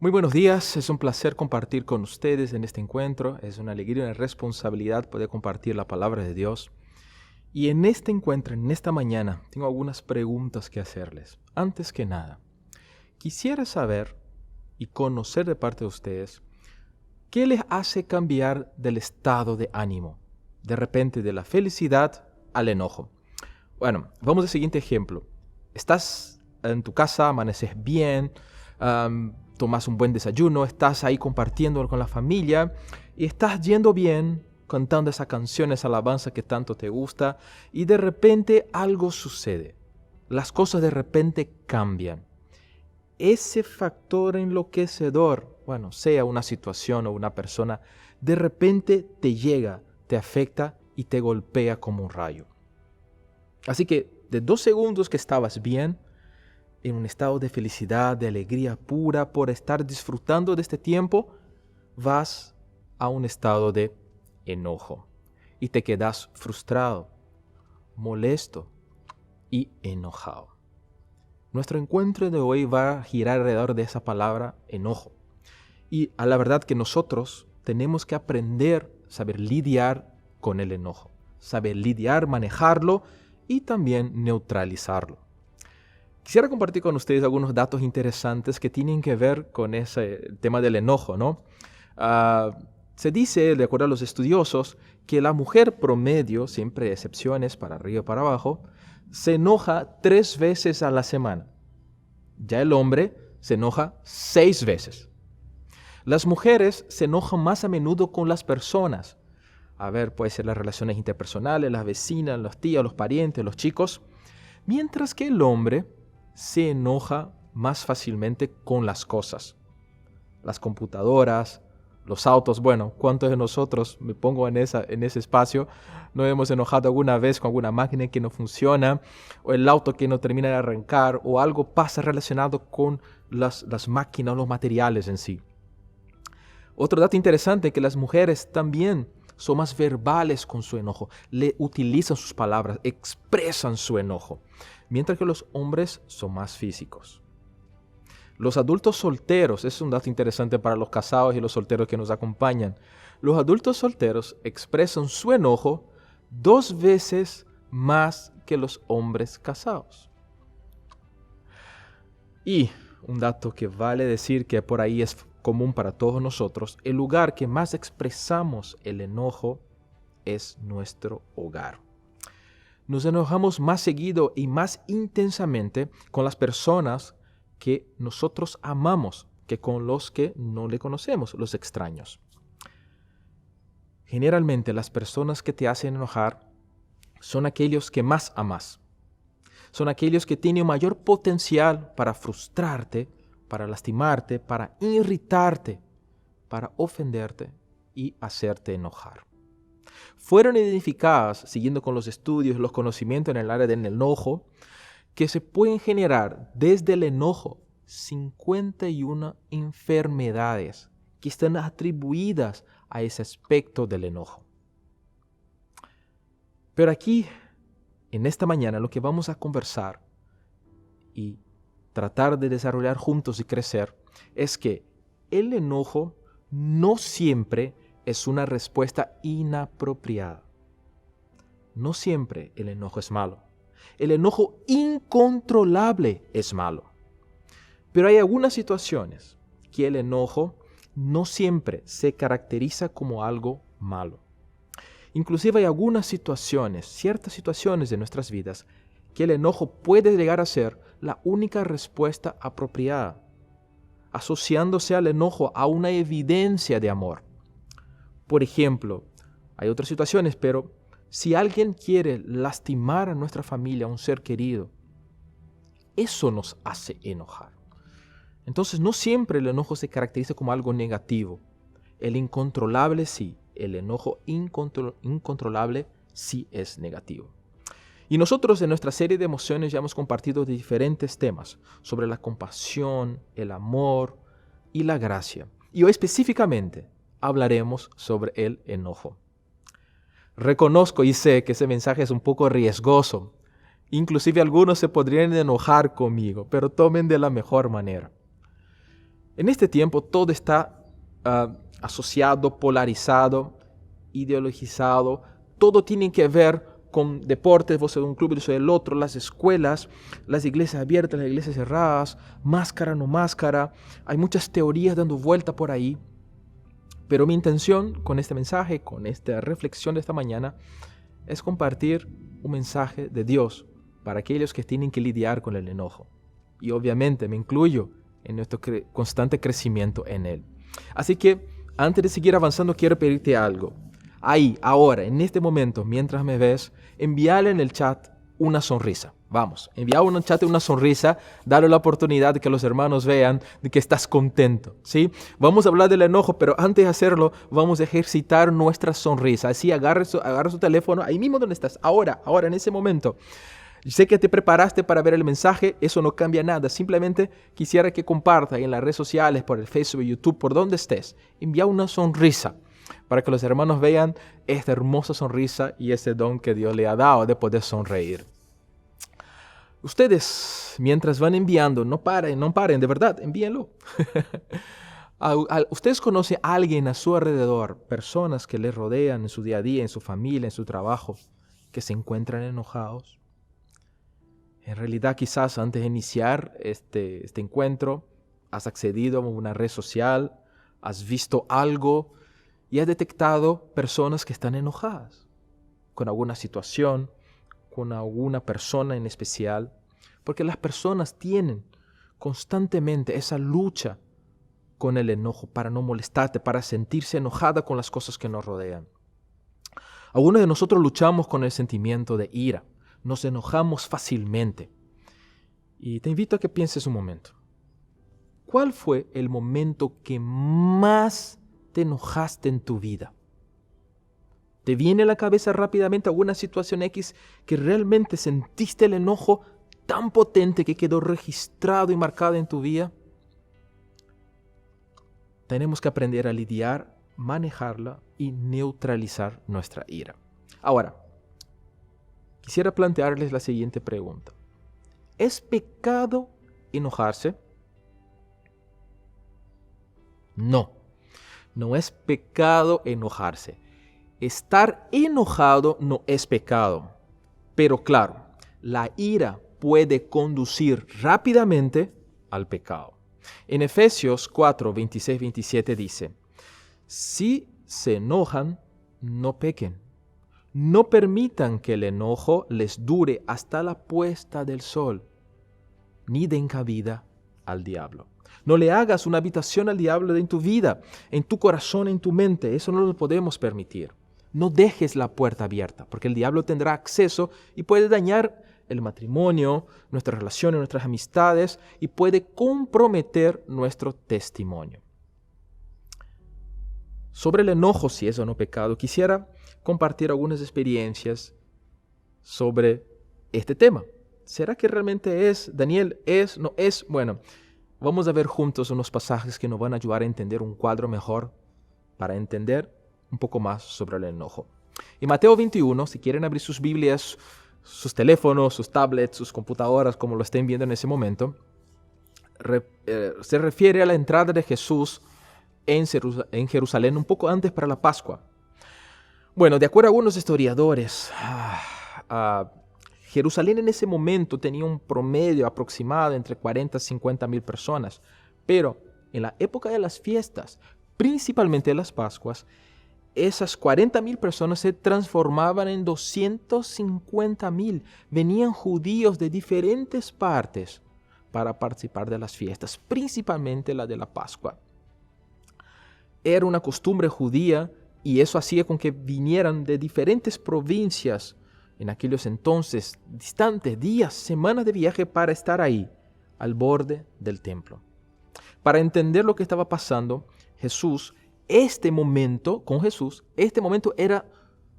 Muy buenos días, es un placer compartir con ustedes en este encuentro. Es una alegría y una responsabilidad poder compartir la palabra de Dios. Y en este encuentro, en esta mañana, tengo algunas preguntas que hacerles. Antes que nada, quisiera saber y conocer de parte de ustedes qué les hace cambiar del estado de ánimo, de repente de la felicidad al enojo. Bueno, vamos al siguiente ejemplo. Estás en tu casa, amaneces bien, tomas un buen desayuno, estás ahí compartiendo con la familia y estás yendo bien, cantando esa canción, esa alabanza que tanto te gusta, y de repente algo sucede. Las cosas de repente cambian. Ese factor enloquecedor, bueno, sea una situación o una persona, de repente te llega, te afecta y te golpea como un rayo. Así que de 2 segundos que estabas bien, en un estado de felicidad, de alegría pura por estar disfrutando de este tiempo, vas a un estado de enojo y te quedas frustrado, molesto y enojado. Nuestro encuentro de hoy va a girar alrededor de esa palabra enojo. Y a la verdad que nosotros tenemos que aprender a saber lidiar con el enojo, saber lidiar, manejarlo y también neutralizarlo. Quisiera compartir con ustedes algunos datos interesantes que tienen que ver con ese tema del enojo, ¿no? Se dice, de acuerdo a los estudiosos, que la mujer promedio, siempre hay excepciones para arriba y para abajo, se enoja 3 veces a la semana. Ya el hombre se enoja 6 veces. Las mujeres se enojan más a menudo con las personas. Puede ser las relaciones interpersonales, las vecinas, los tíos, los parientes, los chicos. Mientras que el hombre se enoja más fácilmente con las cosas. Las computadoras, los autos. Bueno, ¿cuántos de nosotros, me pongo en ese espacio, nos hemos enojado alguna vez con alguna máquina que no funciona, o el auto que no termina de arrancar, o algo pasa relacionado con las máquinas, los materiales en sí? Otro dato interesante es que las mujeres también son más verbales con su enojo, le utilizan sus palabras, expresan su enojo, mientras que los hombres son más físicos. Los adultos solteros, es un dato interesante para los casados y los solteros que nos acompañan. Los adultos solteros expresan su enojo 2 veces más que los hombres casados. Y un dato que vale decir que por ahí es común para todos nosotros, el lugar que más expresamos el enojo es nuestro hogar. Nos enojamos más seguido y más intensamente con las personas que nosotros amamos que con los que no le conocemos, los extraños. Generalmente las personas que te hacen enojar son aquellos que más amas. Son aquellos que tienen mayor potencial para frustrarte, para lastimarte, para irritarte, para ofenderte y hacerte enojar. Fueron identificadas, siguiendo con los estudios y los conocimientos en el área del enojo, que se pueden generar desde el enojo 51 enfermedades que están atribuidas a ese aspecto del enojo. Pero aquí, en esta mañana, lo que vamos a conversar y tratar de desarrollar juntos y crecer es que el enojo no siempre es una respuesta inapropiada. No siempre el enojo es malo. El enojo incontrolable es malo. Pero hay algunas situaciones que el enojo no siempre se caracteriza como algo malo. Inclusive hay algunas situaciones, ciertas situaciones de nuestras vidas, que el enojo puede llegar a ser la única respuesta apropiada, asociándose al enojo a una evidencia de amor. Por ejemplo, hay otras situaciones, pero si alguien quiere lastimar a nuestra familia, a un ser querido, eso nos hace enojar. Entonces, no siempre el enojo se caracteriza como algo negativo. El incontrolable sí, el enojo incontrolable sí es negativo. Y nosotros en nuestra serie de emociones ya hemos compartido diferentes temas sobre la compasión, el amor y la gracia. Y hoy específicamente hablaremos sobre el enojo. Reconozco y sé que ese mensaje es un poco riesgoso. Inclusive algunos se podrían enojar conmigo, pero tomen de la mejor manera. En este tiempo todo está asociado, polarizado, ideologizado. Todo tiene que ver con deportes, vos sos de un club y yo soy del otro, las escuelas, las iglesias abiertas, las iglesias cerradas, máscara, no máscara. Hay muchas teorías dando vuelta por ahí. Pero mi intención con este mensaje, con esta reflexión de esta mañana, es compartir un mensaje de Dios para aquellos que tienen que lidiar con el enojo. Y obviamente me incluyo en nuestro constante crecimiento en él. Así que antes de seguir avanzando quiero pedirte algo. Ahí, ahora, en este momento, mientras me ves, envíale en el chat una sonrisa. Vamos, envía en el chat una sonrisa, dale la oportunidad de que los hermanos vean de que estás contento, ¿sí? Vamos a hablar del enojo, pero antes de hacerlo, vamos a ejercitar nuestra sonrisa. Así, agarra su teléfono, ahí mismo donde estás, ahora, en ese momento. Sé que te preparaste para ver el mensaje, eso no cambia nada. Simplemente quisiera que compartas en las redes sociales, por el Facebook, YouTube, por donde estés. Envía una sonrisa para que los hermanos vean esta hermosa sonrisa y ese don que Dios le ha dado de poder sonreír. Ustedes, mientras van enviando, no paren, de verdad, envíenlo. ¿Ustedes conocen a alguien a su alrededor, personas que les rodean en su día a día, en su familia, en su trabajo, que se encuentran enojados? En realidad, quizás antes de iniciar este encuentro, has accedido a una red social, has visto algo y has detectado personas que están enojadas con alguna situación, con alguna persona en especial, porque las personas tienen constantemente esa lucha con el enojo para no molestarte, para sentirse enojada con las cosas que nos rodean. Algunos de nosotros luchamos con el sentimiento de ira. Nos enojamos fácilmente. Y te invito a que pienses un momento. ¿Cuál fue el momento que más te enojaste en tu vida? ¿Te viene a la cabeza rápidamente alguna situación X que realmente sentiste el enojo tan potente que quedó registrado y marcado en tu vida? Tenemos que aprender a lidiar, manejarla y neutralizar nuestra ira. Ahora, quisiera plantearles la siguiente pregunta. ¿Es pecado enojarse? No, no es pecado enojarse. Estar enojado no es pecado. Pero claro, la ira puede conducir rápidamente al pecado. En Efesios 4, 26, 27 dice, si se enojan, no pequen. No permitan que el enojo les dure hasta la puesta del sol, ni den cabida al diablo. No le hagas una habitación al diablo en tu vida, en tu corazón, en tu mente. Eso no lo podemos permitir. No dejes la puerta abierta, porque el diablo tendrá acceso y puede dañar el matrimonio, nuestras relaciones, nuestras amistades y puede comprometer nuestro testimonio. Sobre el enojo, si es o no pecado, quisiera compartir algunas experiencias sobre este tema. ¿Será que realmente es? Daniel, ¿es? ¿No es? Bueno, vamos a ver juntos unos pasajes que nos van a ayudar a entender un cuadro mejor para entender un poco más sobre el enojo. En Mateo 21, si quieren abrir sus Biblias, sus teléfonos, sus tablets, sus computadoras, como lo estén viendo en ese momento, se refiere a la entrada de Jesús en Jerusalén un poco antes para la Pascua. Bueno, de acuerdo a algunos historiadores, Jerusalén en ese momento tenía un promedio aproximado entre 40 y 50 mil personas, pero en la época de las fiestas, principalmente de las Pascuas, esas 40,000 personas se transformaban en 250,000. Venían judíos de diferentes partes para participar de las fiestas, principalmente la de la Pascua. Era una costumbre judía y eso hacía con que vinieran de diferentes provincias en aquellos entonces, distantes, días, semanas de viaje para estar ahí, al borde del templo. Para entender lo que estaba pasando, este momento era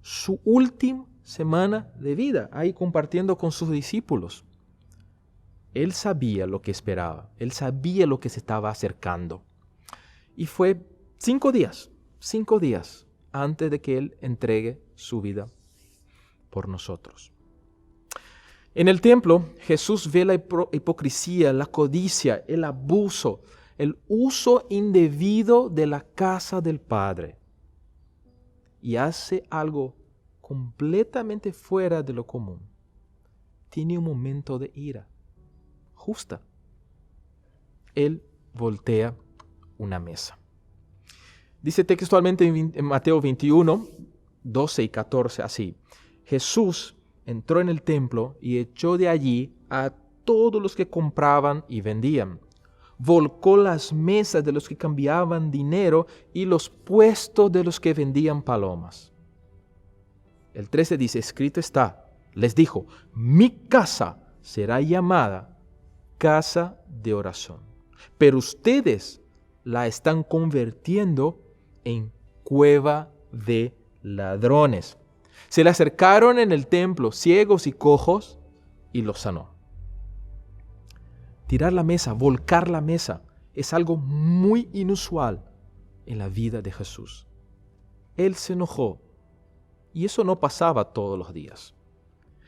su última semana de vida, ahí compartiendo con sus discípulos. Él sabía lo que esperaba, él sabía lo que se estaba acercando. Y fue 5 días antes de que él entregue su vida por nosotros. En el templo, Jesús ve la hipocresía, la codicia, el abuso, el uso indebido de la casa del Padre y hace algo completamente fuera de lo común. Tiene un momento de ira justa. Él voltea una mesa. Dice textualmente en Mateo 21, 12 y 14 así: Jesús entró en el templo y echó de allí a todos los que compraban y vendían. Volcó las mesas de los que cambiaban dinero y los puestos de los que vendían palomas. El 13 dice: escrito está, les dijo, mi casa será llamada casa de oración, pero ustedes la están convirtiendo en cueva de ladrones. Se le acercaron en el templo ciegos y cojos y los sanó. Tirar la mesa, volcar la mesa, es algo muy inusual en la vida de Jesús. Él se enojó y eso no pasaba todos los días.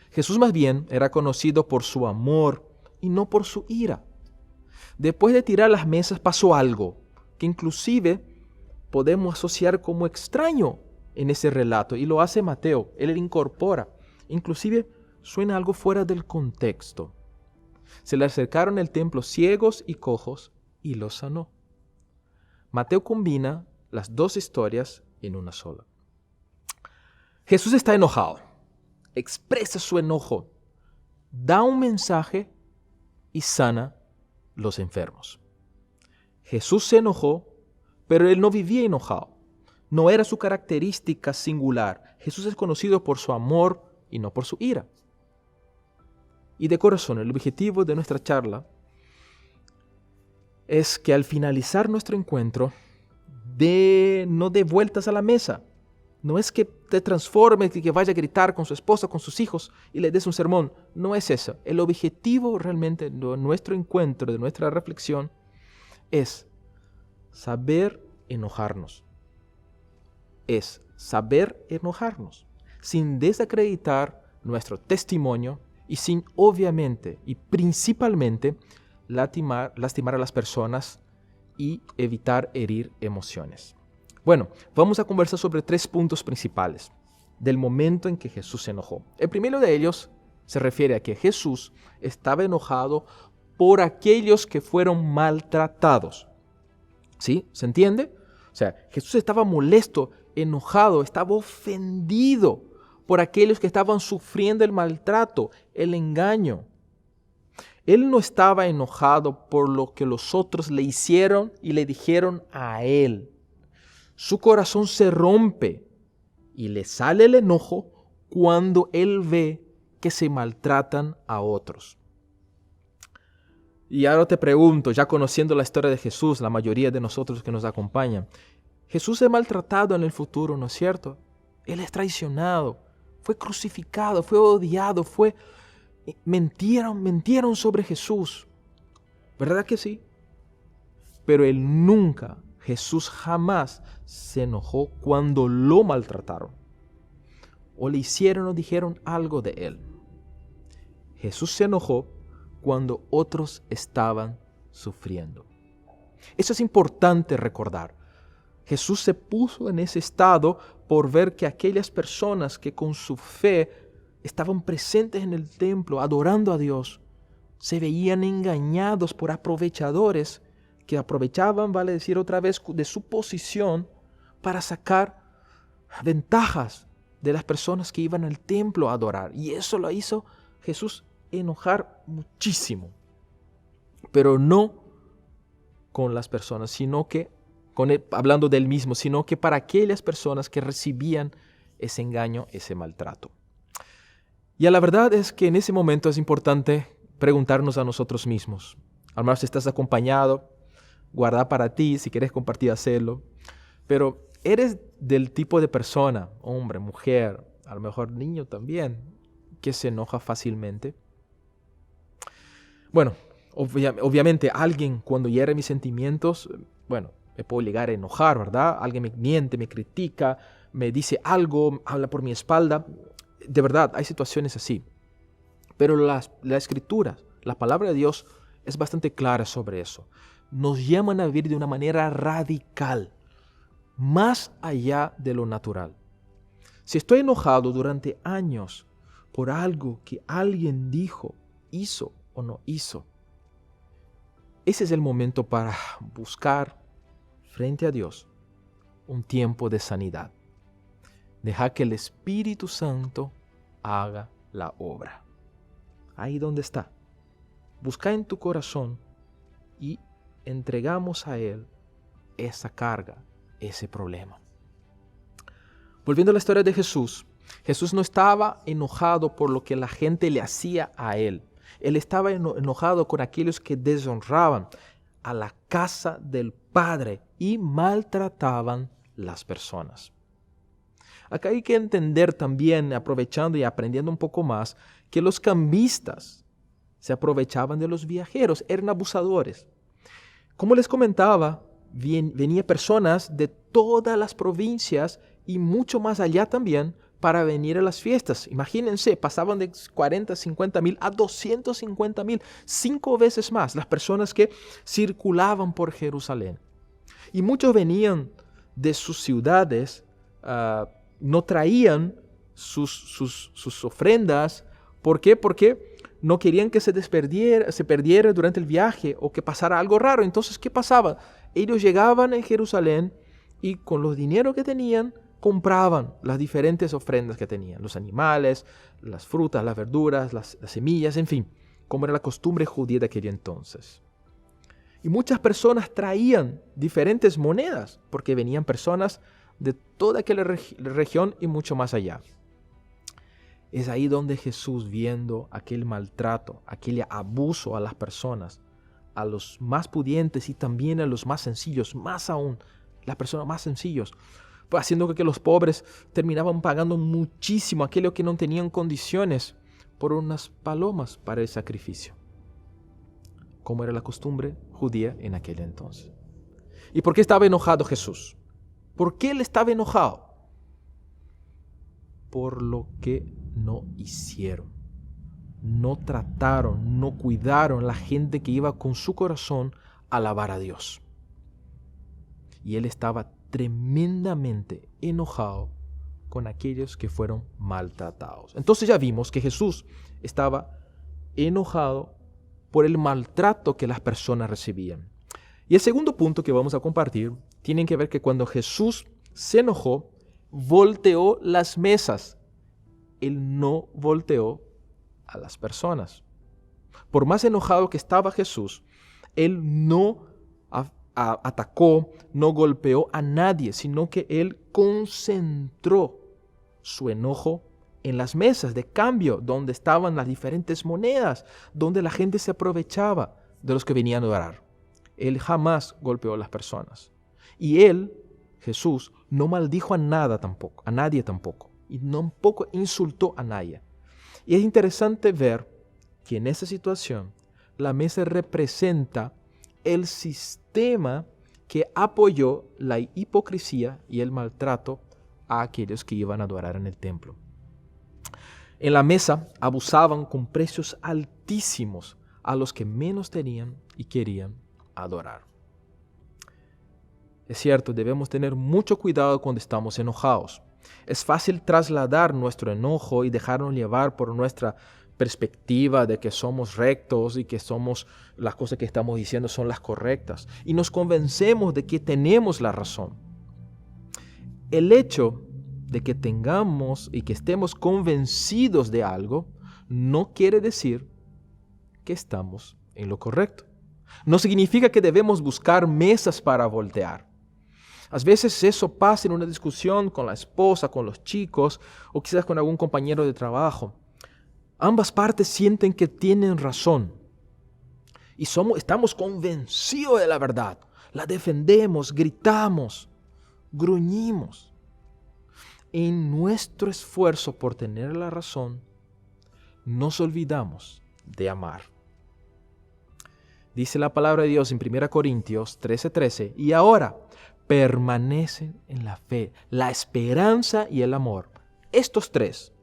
Jesús más bien era conocido por su amor y no por su ira. Después de tirar las mesas pasó algo que inclusive podemos asociar como extraño en ese relato, y lo hace Mateo. Él lo incorpora. Inclusive suena algo fuera del contexto. Se le acercaron al templo ciegos y cojos y los sanó. Mateo combina las dos historias en una sola. Jesús está enojado, expresa su enojo, da un mensaje y sana los enfermos. Jesús se enojó, pero él no vivía enojado. No era su característica singular. Jesús es conocido por su amor y no por su ira. Y de corazón, el objetivo de nuestra charla es que al finalizar nuestro encuentro, no dé vueltas a la mesa. No es que te transformes y que vaya a gritar con su esposa, con sus hijos y le des un sermón. No es eso. El objetivo realmente de nuestro encuentro, de nuestra reflexión, es saber enojarnos. Es saber enojarnos sin desacreditar nuestro testimonio y sin, obviamente y principalmente, lastimar a las personas y evitar herir emociones. Bueno, vamos a conversar sobre 3 puntos principales del momento en que Jesús se enojó. El primero de ellos se refiere a que Jesús estaba enojado por aquellos que fueron maltratados. ¿Sí? ¿Se entiende? O sea, Jesús estaba molesto, enojado, estaba ofendido por aquellos que estaban sufriendo el maltrato, el engaño. Él no estaba enojado por lo que los otros le hicieron y le dijeron a él. Su corazón se rompe y le sale el enojo cuando él ve que se maltratan a otros. Y ahora te pregunto, ya conociendo la historia de Jesús, la mayoría de nosotros que nos acompañan, Jesús es maltratado en el futuro, ¿no es cierto? Él es traicionado, fue crucificado, fue odiado, mentieron sobre Jesús. ¿Verdad que sí? Pero Jesús jamás se enojó cuando lo maltrataron o le hicieron o dijeron algo de él. Jesús se enojó cuando otros estaban sufriendo. Eso es importante recordar. Jesús se puso en ese estado por ver que aquellas personas que con su fe estaban presentes en el templo adorando a Dios, se veían engañados por aprovechadores que aprovechaban, vale decir otra vez, de su posición para sacar ventajas de las personas que iban al templo a adorar. Y eso lo hizo Jesús enojar muchísimo. Pero no con las personas, sino que, hablando del mismo, sino que para aquellas personas que recibían ese engaño, ese maltrato. Y la verdad es que en ese momento es importante preguntarnos a nosotros mismos. Al menos si estás acompañado, guarda para ti, si quieres compartir, hacerlo. Pero eres del tipo de persona, hombre, mujer, a lo mejor niño también, que se enoja fácilmente. Bueno, obviamente alguien cuando hiere mis sentimientos, bueno, me puedo llegar a enojar, ¿verdad? Alguien me miente, me critica, me dice algo, habla por mi espalda. De verdad, hay situaciones así. Pero la Escritura, la palabra de Dios, es bastante clara sobre eso. nos llaman a vivir de una manera radical, más allá de lo natural. Si estoy enojado durante años por algo que alguien dijo, hizo o no hizo, ese es el momento para buscar frente a Dios un tiempo de sanidad. Deja que el Espíritu Santo haga la obra. Ahí donde está. Busca en tu corazón y entregamos a Él esa carga, ese problema. Volviendo a la historia de Jesús, Jesús no estaba enojado por lo que la gente le hacía a Él. Él estaba enojado con aquellos que deshonraban a la casa del Padre y maltrataban las personas. Acá hay que entender también, aprovechando y aprendiendo un poco más, que los cambistas se aprovechaban de los viajeros, eran abusadores. Como les comentaba, venían personas de todas las provincias y mucho más allá también para venir a las fiestas. Imagínense, pasaban de 40, 50 mil a 250 mil, 5 veces más las personas que circulaban por Jerusalén. Y muchos venían de sus ciudades, no traían sus ofrendas. ¿Por qué? Porque no querían que se perdiera durante el viaje o que pasara algo raro. Entonces, ¿qué pasaba? Ellos llegaban a Jerusalén y con los dinero que tenían, compraban las diferentes ofrendas que tenían, los animales, las frutas, las verduras, las semillas, en fin, como era la costumbre judía de aquel entonces. Y muchas personas traían diferentes monedas, porque venían personas de toda aquella región y mucho más allá. Es ahí donde Jesús, viendo aquel maltrato, aquel abuso a las personas, a los más pudientes y también a los más sencillos, más aún, las personas más sencillos, pues haciendo que los pobres terminaban pagando muchísimo aquello que no tenían condiciones por unas palomas para el sacrificio, como era la costumbre judía en aquel entonces. ¿Y por qué estaba enojado Jesús? ¿Por qué él estaba enojado? Por lo que no hicieron, no trataron, no cuidaron la gente que iba con su corazón a alabar a Dios. Y él estaba tremendamente enojado con aquellos que fueron maltratados. Entonces ya vimos que Jesús estaba enojado por el maltrato que las personas recibían. Y el segundo punto que vamos a compartir tiene que ver que cuando Jesús se enojó, volteó las mesas. Él no volteó a las personas. Por más enojado que estaba Jesús, él no atacó, no golpeó a nadie, sino que él concentró su enojo en las mesas de cambio, donde estaban las diferentes monedas, donde la gente se aprovechaba de los que venían a orar. Él jamás golpeó a las personas. Y él, Jesús, no maldijo a nadie tampoco, y tampoco insultó a nadie. Y es interesante ver que en esa situación la mesa representa el sistema que apoyó la hipocresía y el maltrato a aquellos que iban a adorar en el templo. En la mesa abusaban con precios altísimos a los que menos tenían y querían adorar. Es cierto, debemos tener mucho cuidado cuando estamos enojados. Es fácil trasladar nuestro enojo y dejarnos llevar por nuestra perspectiva de que somos rectos y que las cosas que estamos diciendo son las correctas. Y nos convencemos de que tenemos la razón. El hecho de que tengamos y que estemos convencidos de algo no quiere decir que estamos en lo correcto. No significa que debemos buscar mesas para voltear. A veces eso pasa en una discusión con la esposa, con los chicos o quizás con algún compañero de trabajo. Ambas partes sienten que tienen razón y estamos convencidos de la verdad. La defendemos, gritamos, gruñimos. En nuestro esfuerzo por tener la razón, nos olvidamos de amar. Dice la palabra de Dios en 1 Corintios 13:13, y ahora permanecen en la fe, la esperanza y el amor. Estos tres,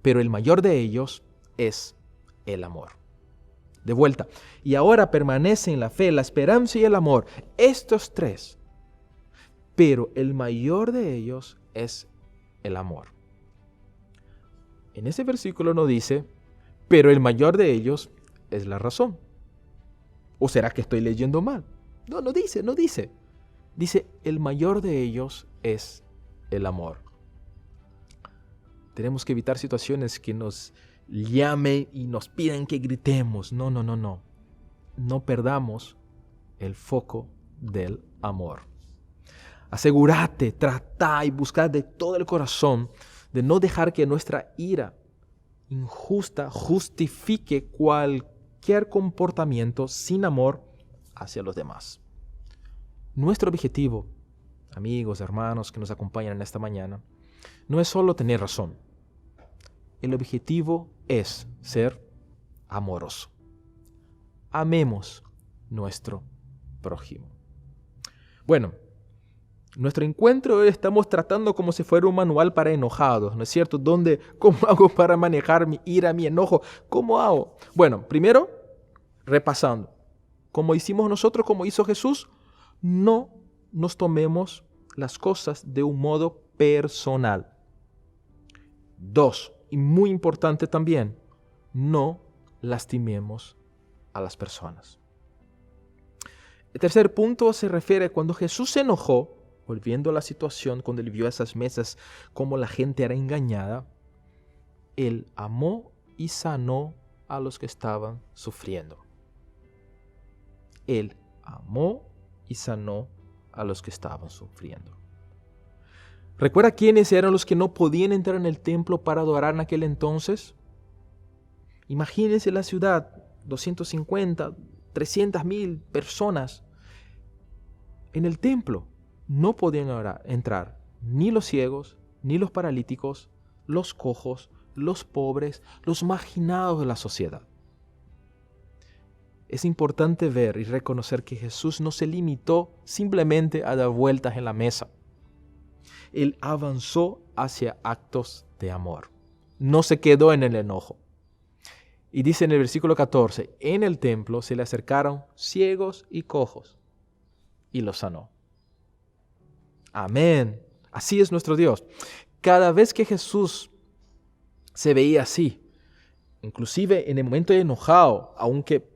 pero el mayor de ellos es el amor. De vuelta. Y ahora permanecen la fe, la esperanza y el amor. Estos tres. Pero el mayor de ellos es el amor. En ese versículo no dice, pero el mayor de ellos es la razón. ¿O será que estoy leyendo mal? No dice. Dice, el mayor de ellos es el amor. Tenemos que evitar situaciones que nos llamen y nos pidan que gritemos. No. No perdamos el foco del amor. Asegúrate, trata y busca de todo el corazón de no dejar que nuestra ira injusta justifique cualquier comportamiento sin amor hacia los demás. Nuestro objetivo, amigos, hermanos que nos acompañan en esta mañana, no es solo tener razón. El objetivo es ser amoroso. Amemos nuestro prójimo. Bueno, nuestro encuentro hoy estamos tratando como si fuera un manual para enojados, ¿no es cierto? ¿Cómo hago para manejar mi ira, mi enojo? ¿Cómo hago? Bueno, primero, repasando. Como hicimos nosotros, como hizo Jesús, no nos tomemos las cosas de un modo personal. 2, y muy importante también, no lastimemos a las personas. El tercer punto se refiere a cuando Jesús se enojó, volviendo a la situación cuando él vio esas mesas, cómo la gente era engañada, él amó y sanó a los que estaban sufriendo. Él amó y sanó a los que estaban sufriendo. ¿Recuerda quiénes eran los que no podían entrar en el templo para adorar en aquel entonces? Imagínense la ciudad, 250, 300,000 personas en el templo. No podían entrar ni los ciegos, ni los paralíticos, los cojos, los pobres, los marginados de la sociedad. Es importante ver y reconocer que Jesús no se limitó simplemente a dar vueltas en la mesa. Él avanzó hacia actos de amor. No se quedó en el enojo. Y dice en el versículo 14, en el templo se le acercaron ciegos y cojos y los sanó. Amén. Así es nuestro Dios. Cada vez que Jesús se veía así, inclusive en el momento de enojado, aunque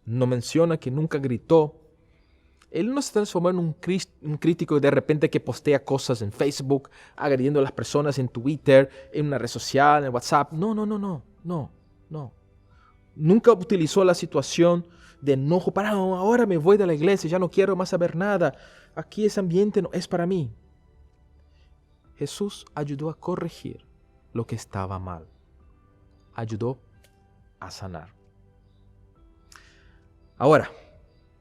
no menciona que nunca gritó, él no se transformó en un crítico de repente que postea cosas en Facebook, agrediendo a las personas en Twitter, en una red social, en WhatsApp. No. Nunca utilizó la situación de enojo para ahora me voy de la iglesia, ya no quiero más saber nada. Aquí ese ambiente no es para mí. Jesús ayudó a corregir lo que estaba mal. Ayudó a sanar. Ahora,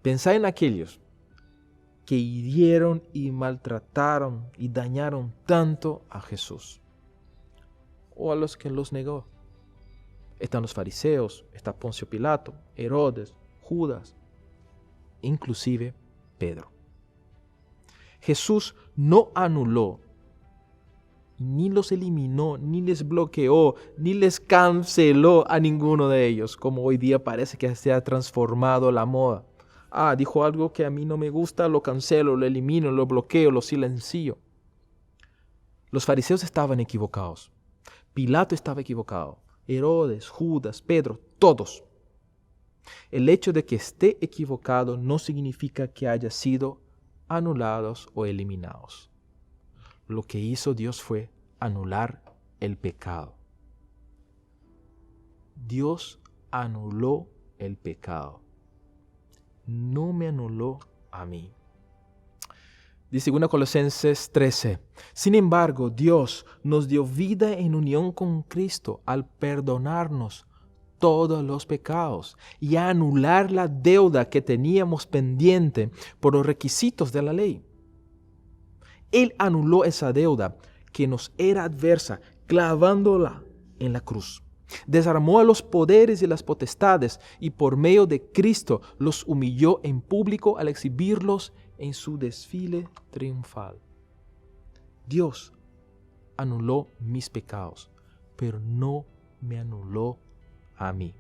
pensá en aquellos que hirieron y maltrataron y dañaron tanto a Jesús, o a los que los negó. Están los fariseos, está Poncio Pilato, Herodes, Judas, inclusive Pedro. Jesús no anuló, ni los eliminó, ni les bloqueó, ni les canceló a ninguno de ellos, como hoy día parece que se ha transformado la moda. Dijo algo que a mí no me gusta, lo cancelo, lo elimino, lo bloqueo, lo silencio. Los fariseos estaban equivocados. Pilato estaba equivocado. Herodes, Judas, Pedro, todos. El hecho de que esté equivocado no significa que haya sido anulados o eliminados. Lo que hizo Dios fue anular el pecado. Dios anuló el pecado. No me anuló a mí. Dice 2 Colosenses 13. Sin embargo, Dios nos dio vida en unión con Cristo al perdonarnos todos los pecados y a anular la deuda que teníamos pendiente por los requisitos de la ley. Él anuló esa deuda que nos era adversa, clavándola en la cruz. Desarmó a los poderes y las potestades y por medio de Cristo los humilló en público al exhibirlos en su desfile triunfal. Dios anuló mis pecados, pero no me anuló a mí.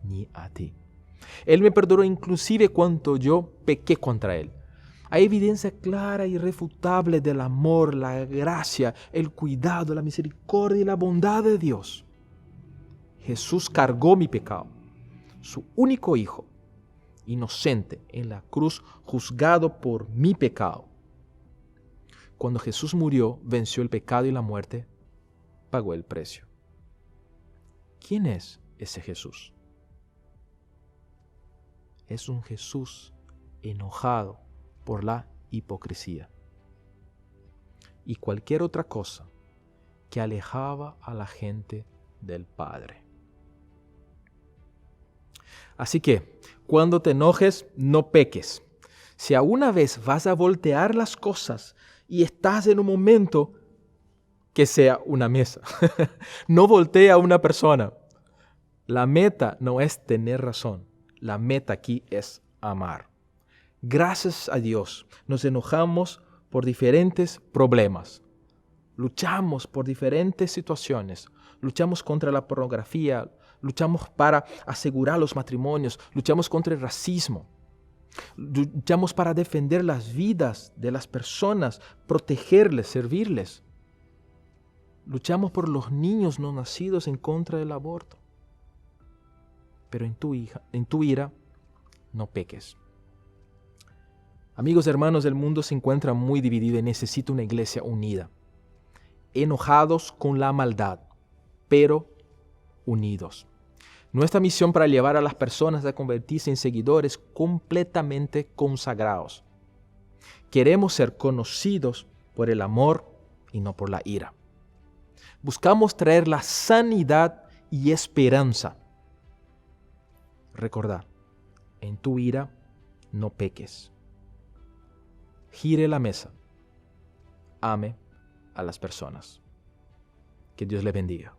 ni a ti. Él me perdonó inclusive cuando yo pequé contra Él. Hay evidencia clara e irrefutable del amor, la gracia, el cuidado, la misericordia y la bondad de Dios. Jesús cargó mi pecado. Su único Hijo, inocente en la cruz, juzgado por mi pecado. Cuando Jesús murió, venció el pecado y la muerte, pagó el precio. ¿Quién es ese Jesús? Es un Jesús enojado por la hipocresía y cualquier otra cosa que alejaba a la gente del Padre. Así que, cuando te enojes, no peques. Si alguna vez vas a voltear las cosas y estás en un momento, que sea una mesa. No voltea a una persona. La meta no es tener razón. La meta aquí es amar. Gracias a Dios, nos enojamos por diferentes problemas. Luchamos por diferentes situaciones. Luchamos contra la pornografía. Luchamos para asegurar los matrimonios. Luchamos contra el racismo. Luchamos para defender las vidas de las personas, protegerles, servirles. Luchamos por los niños no nacidos en contra del aborto. Pero en tu ira, no peques. Amigos, hermanos, el mundo se encuentra muy dividido y necesita una iglesia unida. Enojados con la maldad, pero unidos. Nuestra misión para llevar a las personas a convertirse en seguidores completamente consagrados. Queremos ser conocidos por el amor y no por la ira. Buscamos traer la sanidad y esperanza. Recordad, en tu ira no peques. Gire la mesa. Ame a las personas. Que Dios le bendiga.